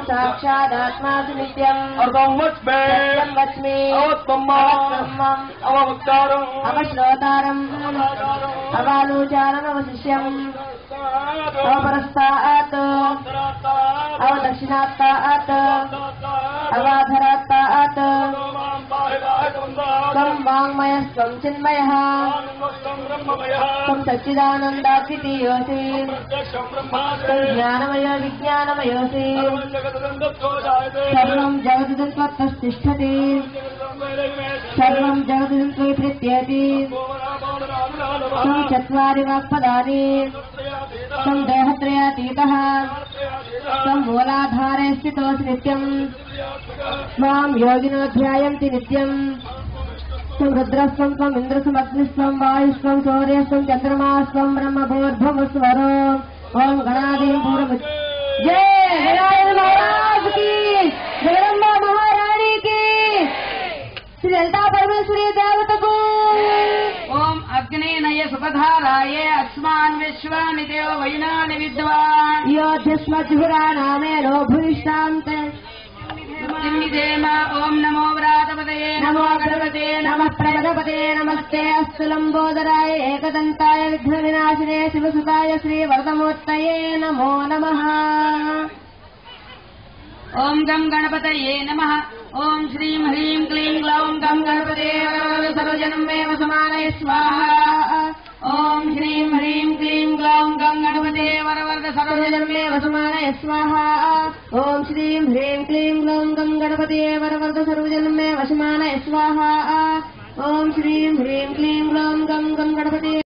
साक्षादात्मासि नित्यम् वच्मि अवमुक्तारम् अवश्रोतारम् अवालोचारमवशिष्यम् अवपरस्तात् अवदक्षिणात्तात् अवाधरात्तात् त्वं वाङ्मयस्त्वं चिन्मयः त्वं सच्चिदानन्दाद्वितीयोऽसि त्वं ज्ञानमय विज्ञानमयोऽसि सर्वं जगदिदं त्वत्तिष्ठति सर्वं जगदिदं त्वयि प्रीत्यति त्वं चत्वारि वाक्पदानि त्वं देहत्रयातीतः त्वं मूलाधारे स्थितोऽसि नित्यम् त्वां योगिनो ध्यायन्ति नित्यम् त्वं रुद्रस्त्वं त्वम् इन्द्रस्त्वमग्निस्त्वं वायुस्त्वं सूर्यस्त्वं चन्द्रमास्त्वं ब्रह्मभूर्भुवस्वरो ॐ गणादीं पूर्वमुच्च जय गणाधर महाराज की जगदम्बा महारानी की श्री ललिता परमेश्वरी देवत को ओम अग्नेनय सुपधाराय अस्मान् विश्वानि देव वैनानि विद्वान् योध्यस्मज्जुहुरानामेनो भूयिष्ठान्त ओम नमो व्रातपतये नमो गणपते नमः प्रमदपते नमस्ते अस्तु लंबोदराय एकदन्ताय विघ्नविनाशिने शिवसुताय श्रीवरदमूर्तये नमो नमः। ओम गं गणपतये नमः। ओम श्रीं ह्रीं क्लीं ग्लौं गं गणपते सर्वजन्मे वसमानय स्वाहा। ओम श्रीं ह्रीं क्लीं ग्लौं गं गणपते वरवरद सर्वजन्मे वसमानय स्वाहा। ओम श्रीं ह्रीं क्लीं ग्लौं गं गणपते वरवरद सर्वजन्मे वसमानय स्वाहा। ओम श्रीं ह्रीं क्लीं ग्लौं गं गणपते